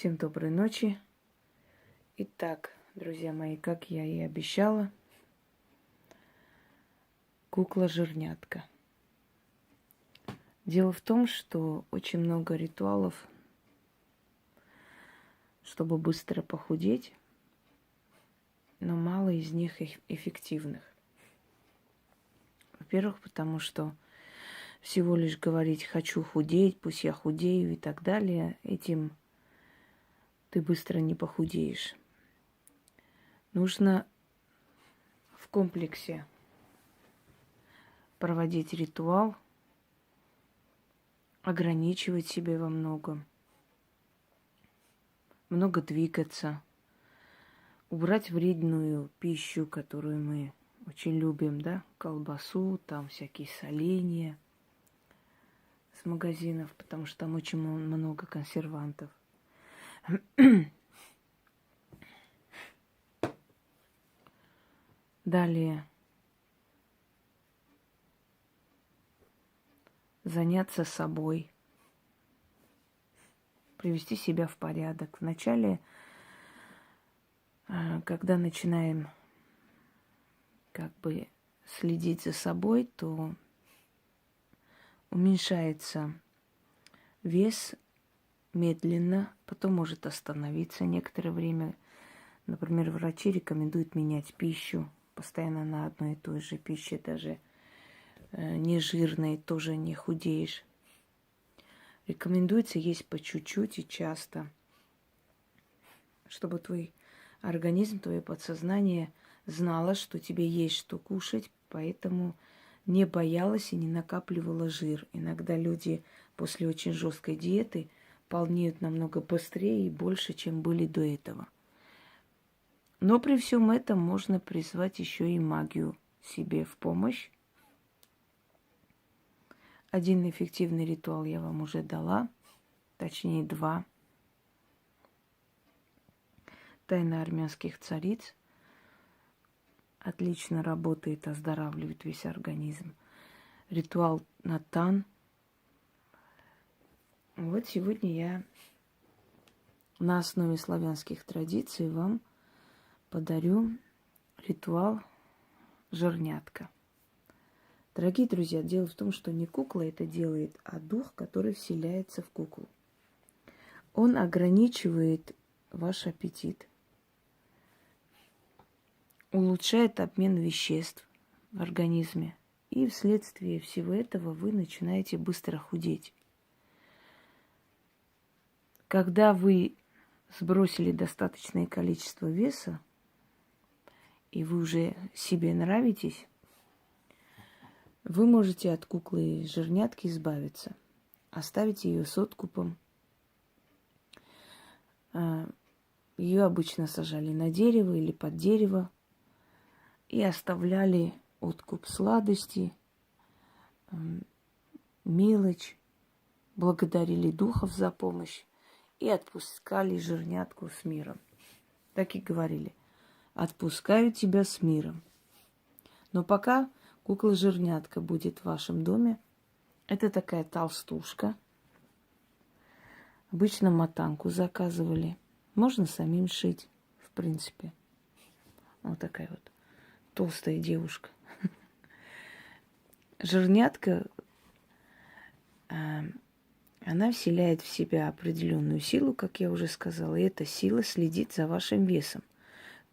Всем доброй ночи. Итак, друзья мои, как я и обещала, кукла-жирнятка. Дело в том, что очень много ритуалов, чтобы быстро похудеть, но мало из них эффективных. Во-первых, потому что всего лишь говорить «хочу худеть», «пусть я худею» и так далее, этим ты быстро не похудеешь. Нужно в комплексе проводить ритуал, ограничивать себя во многом, много двигаться, убрать вредную пищу, которую мы очень любим, да, колбасу, там всякие соленья с магазинов, потому что там очень много консервантов. Далее заняться собой, привести себя в порядок. Вначале, когда начинаем как бы следить за собой, то уменьшается вес медленно, потом может остановиться некоторое время. Например, врачи рекомендуют менять пищу постоянно на одной и той же пище, даже не жирной, тоже не худеешь. Рекомендуется есть по чуть-чуть и часто, чтобы твой организм, твое подсознание знало, что тебе есть что кушать, поэтому не боялась и не накапливала жир. Иногда люди после очень жесткой диеты полнеют намного быстрее и больше, чем были до этого. Но при всем этом можно призвать еще и магию себе в помощь. Один эффективный ритуал я вам уже дала, точнее 2. Тайна армянских цариц отлично работает, оздоравливает весь организм. Ритуал Натан. Вот сегодня я на основе славянских традиций вам подарю ритуал жирнятка. Дорогие друзья, дело в том, что не кукла это делает, а дух, который вселяется в куклу. Он ограничивает ваш аппетит, улучшает обмен веществ в организме. И вследствие всего этого вы начинаете быстро худеть. Когда вы сбросили достаточное количество веса, и вы уже себе нравитесь, вы можете от куклы жирнятки избавиться. Оставить ее с откупом. Ее обычно сажали на дерево или под дерево и оставляли откуп сладости, мелочь, благодарили духов за помощь и отпускали жирнятку с миром. Так и говорили: отпускаю тебя с миром. Но пока кукла-жирнятка будет в вашем доме, это такая толстушка. Обычно мотанку заказывали. Можно самим шить, в принципе. Вот такая вот толстая девушка. Жирнятка, она вселяет в себя определенную силу, как я уже сказала, и эта сила следит за вашим весом.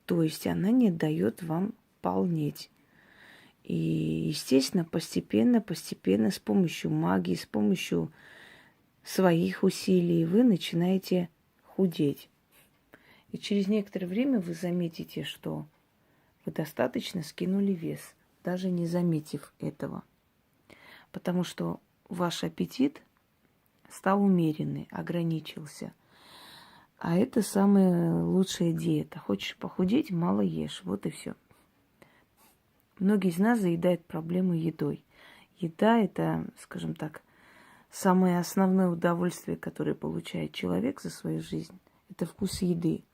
То есть она не дает вам полнеть. И, естественно, постепенно, с помощью магии, с помощью своих усилий вы начинаете худеть. И через некоторое время вы заметите, что вы достаточно скинули вес, даже не заметив этого. Потому что ваш аппетит стал умеренный, ограничился. А это самая лучшая диета. Хочешь похудеть — мало ешь. Вот и все. Многие из нас заедают проблему едой. Еда – это, скажем так, самое основное удовольствие, которое получает человек за свою жизнь. Это вкус еды.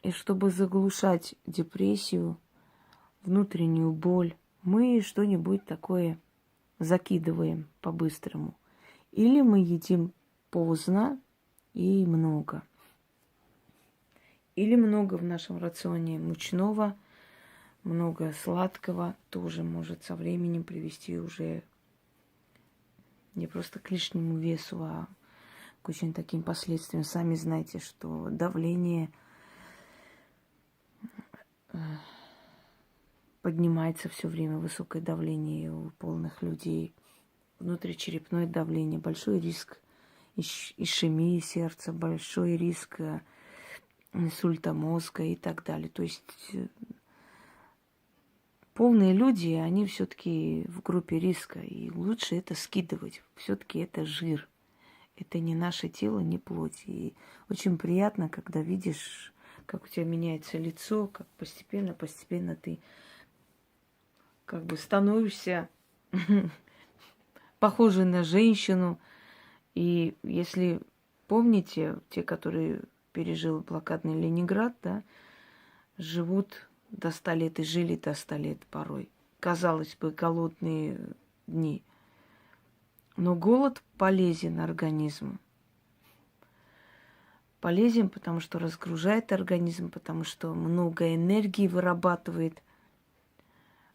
И чтобы заглушать депрессию, внутреннюю боль, мы что-нибудь такое закидываем по-быстрому. Или мы едим поздно, и много. Или много в нашем рационе мучного, много сладкого тоже может со временем привести уже не просто к лишнему весу, а к очень таким последствиям. Сами знаете, что давление поднимается все время, высокое давление у полных людей, внутричерепное давление, большой риск ишемии сердца, большой риск инсульта мозга и так далее. То есть полные люди, они все-таки в группе риска, и лучше это скидывать. Все-таки это жир. Это не наше тело, не плоть. И очень приятно, когда видишь, как у тебя меняется лицо, как постепенно ты как бы становишься похожей на женщину. И если помните, те, которые пережил блокадный Ленинград, да, живут до 100 лет и жили до 100 лет порой. Казалось бы, голодные дни. Но голод полезен организму. Полезен, потому что разгружает организм, потому что много энергии вырабатывает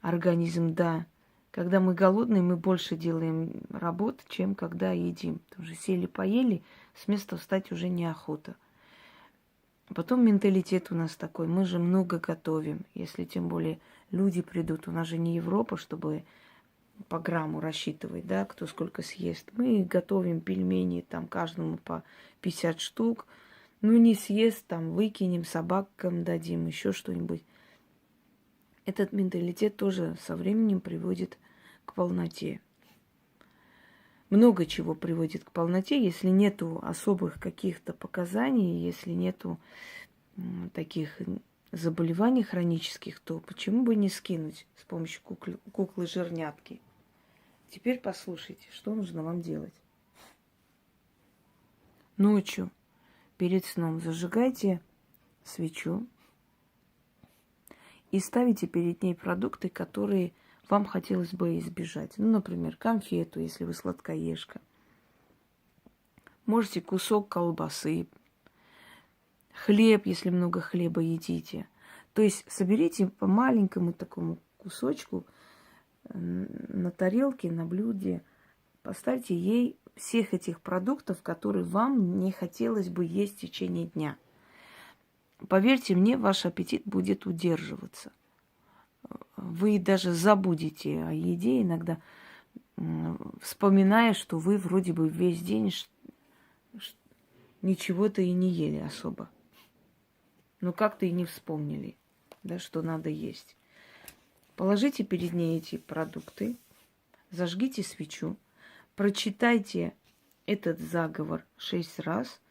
организм, да. Когда мы голодные, мы больше делаем работ, чем когда едим. Потому что сели-поели, с места встать уже неохота. Потом менталитет у нас такой, мы же много готовим. Если тем более люди придут, у нас же не Европа, чтобы по грамму рассчитывать, да, кто сколько съест. Мы готовим пельмени, там каждому по 50 штук. Ну, не съест, там выкинем, собакам дадим, еще что-нибудь. Этот менталитет тоже со временем приводит к полноте. Много чего приводит к полноте, если нету особых каких-то показаний, если нету таких заболеваний хронических, то почему бы не скинуть с помощью куклы-жирнятки? Теперь послушайте, что нужно вам делать. Ночью перед сном зажигайте свечу и ставите перед ней продукты, которые вам хотелось бы избежать. Ну, например, конфету, если вы сладкоежка. Можете кусок колбасы, хлеб, если много хлеба едите. То есть соберите по маленькому такому кусочку на тарелке, на блюде, поставьте ей всех этих продуктов, которые вам не хотелось бы есть в течение дня. Поверьте мне, ваш аппетит будет удерживаться. Вы даже забудете о еде иногда, вспоминая, что вы вроде бы весь день ничего-то и не ели особо. Но как-то и не вспомнили, да, что надо есть. Положите перед ней эти продукты, зажгите свечу, прочитайте этот заговор 6 раз,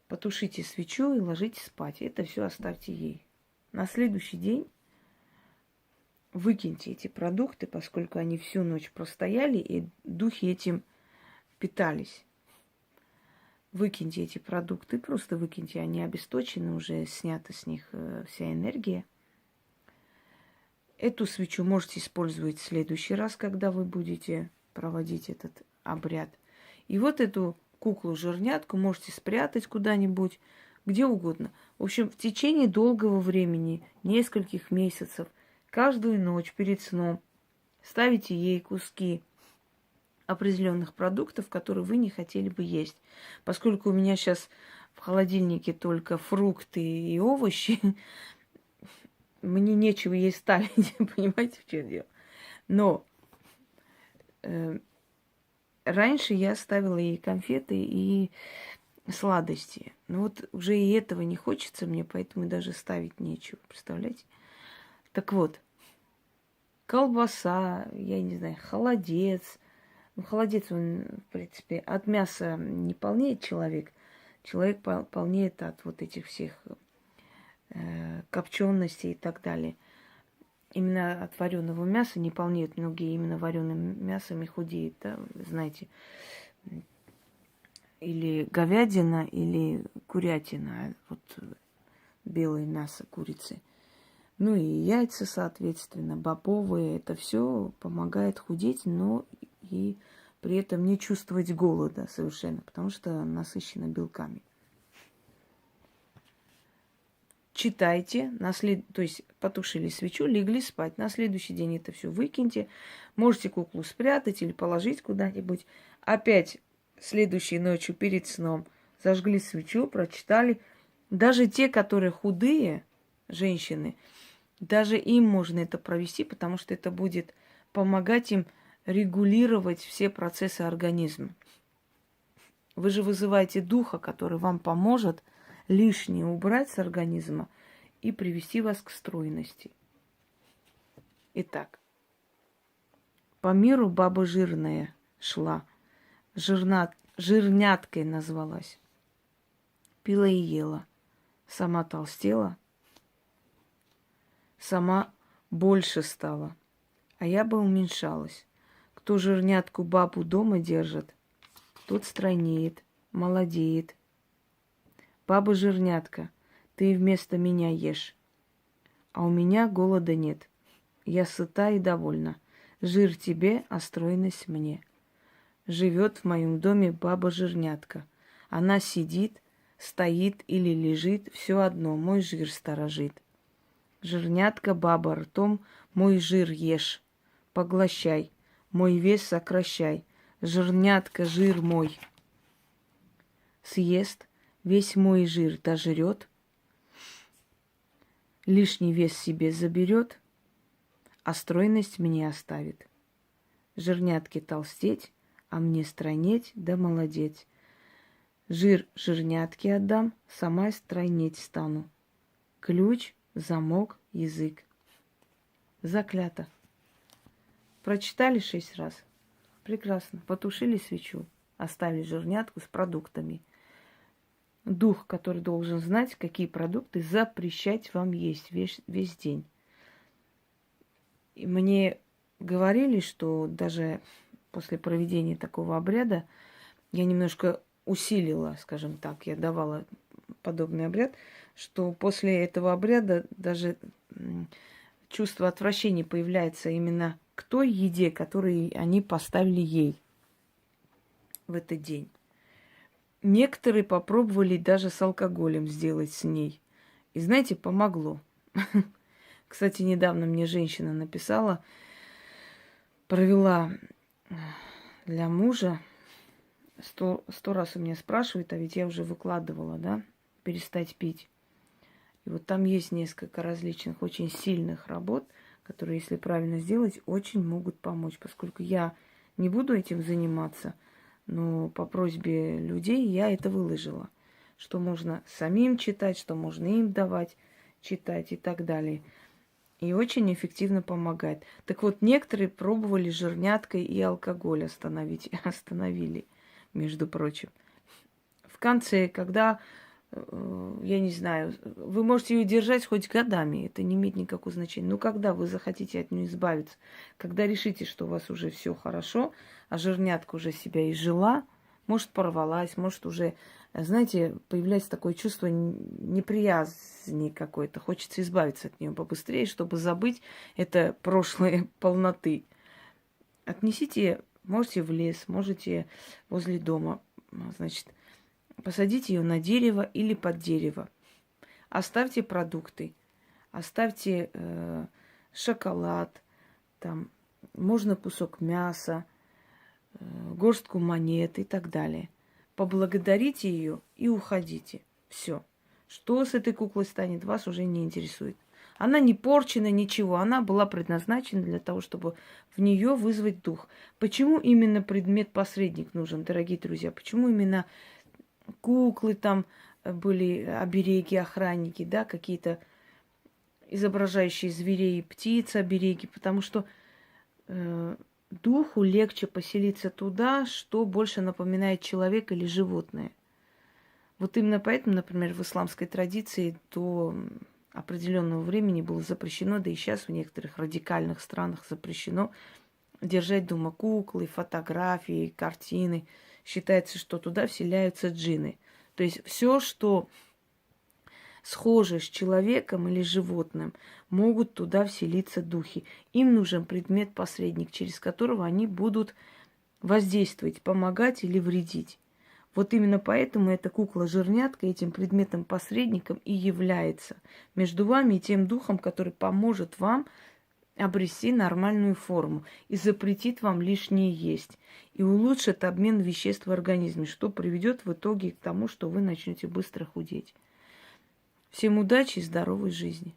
потушите свечу и ложитесь спать. Это все оставьте ей. На следующий день выкиньте эти продукты, поскольку они всю ночь простояли, и духи этим питались. Выкиньте эти продукты, просто выкиньте, они обесточены, уже снята с них вся энергия. Эту свечу можете использовать в следующий раз, когда вы будете проводить этот обряд. И вот эту куклу-жирнятку можете спрятать куда-нибудь, где угодно. В общем, в течение долгого времени, нескольких месяцев, каждую ночь перед сном ставите ей куски определенных продуктов, которые вы не хотели бы есть. Поскольку у меня сейчас в холодильнике только фрукты и овощи, мне нечего ей ставить, понимаете, в чем дело? Но раньше я ставила ей конфеты и сладости. Но вот уже и этого не хочется мне, поэтому даже ставить нечего, представляете? Так вот, колбаса, я не знаю, холодец. Ну, холодец, он, в принципе, от мяса не полнеет человек. Человек полнеет от вот этих всех копченостей и так далее. Именно от вареного мяса не полнеют, многие именно вареным мясом и худеют, да, знаете. Или говядина, или курятина, вот белое мясо курицы. Ну и яйца, соответственно, бобовые. Это все помогает худеть, но и при этом не чувствовать голода совершенно, потому что насыщена белками. Читайте, то есть потушили свечу, легли спать. На следующий день это все выкиньте. Можете куклу спрятать или положить куда-нибудь. Опять следующей ночью перед сном зажгли свечу, прочитали. Даже те, которые худые женщины, даже им можно это провести, потому что это будет помогать им регулировать все процессы организма. Вы же вызываете духа, который вам поможет лишнее убрать с организма и привести вас к стройности. Итак, по миру баба жирная шла, жирняткой назвалась. Пила и ела, сама толстела, сама больше стала, а я бы уменьшалась. Кто жирнятку бабу дома держит, тот стройнеет, молодеет. Баба-жирнятка, ты вместо меня ешь, а у меня голода нет. Я сыта и довольна. Жир тебе, а стройность мне. Живет в моем доме баба-жирнятка. Она сидит, стоит или лежит, все одно, мой жир сторожит. Жирнятка баба ртом, мой жир ешь, поглощай, мой вес сокращай. Жирнятка жир мой съест, весь мой жир дожрет, лишний вес себе заберет, а стройность мне оставит. Жирнятке толстеть, а мне стройнеть да молодеть. Жир жирнятке отдам, сама стройнеть стану. Ключ, замок, язык. Заклято. Прочитали 6 раз. Прекрасно. Потушили свечу, оставили жирнятку с продуктами. Дух, который должен знать, какие продукты запрещать вам есть весь день. И мне говорили, что даже после проведения такого обряда я немножко усилила, скажем так, я давала подобный обряд, что после этого обряда даже чувство отвращения появляется именно к той еде, которую они поставили ей в этот день. Некоторые попробовали даже с алкоголем сделать с ней. И знаете, помогло. Кстати, недавно мне женщина написала, провела для мужа, 100 раз у меня спрашивает, а ведь я уже выкладывала, да, перестать пить. И вот там есть несколько различных очень сильных работ, которые, если правильно сделать, очень могут помочь. Поскольку я не буду этим заниматься, но по просьбе людей я это выложила. Что можно самим читать, что можно им давать читать и так далее. И очень эффективно помогает. Так вот, некоторые пробовали жирняткой и алкоголь остановили, между прочим. В конце, когда, я не знаю, вы можете ее держать хоть годами, это не имеет никакого значения. Но когда вы захотите от нее избавиться, когда решите, что у вас уже все хорошо, а жирнятка уже себя изжила, может, порвалась, может, уже, знаете, появляется такое чувство неприязни какой-то. Хочется избавиться от нее побыстрее, чтобы забыть это прошлое полноты. Отнесите, можете в лес, можете возле дома, значит, посадите ее на дерево или под дерево. Оставьте продукты, оставьте шоколад, там, можно кусок мяса, горстку монет и так далее. Поблагодарите ее и уходите. Все. Что с этой куклой станет, вас уже не интересует. Она не порчена, ничего. Она была предназначена для того, чтобы в нее вызвать дух. Почему именно предмет-посредник нужен, дорогие друзья? Почему именно куклы там были, обереги, охранники, да, какие-то изображающие зверей, птиц, обереги? Потому что духу легче поселиться туда, что больше напоминает человека или животное. Вот именно поэтому, например, в исламской традиции до определенного времени было запрещено, да и сейчас в некоторых радикальных странах запрещено держать дома куклы, фотографии, картины. Считается, что туда вселяются джинны. То есть все, что схожи с человеком или животным, могут туда вселиться духи. Им нужен предмет-посредник, через которого они будут воздействовать, помогать или вредить. Вот именно поэтому эта кукла-жирнятка этим предметом-посредником и является между вами и тем духом, который поможет вам обрести нормальную форму и запретит вам лишнее есть, и улучшит обмен веществ в организме, что приведет в итоге к тому, что вы начнете быстро худеть. Всем удачи и здоровой жизни!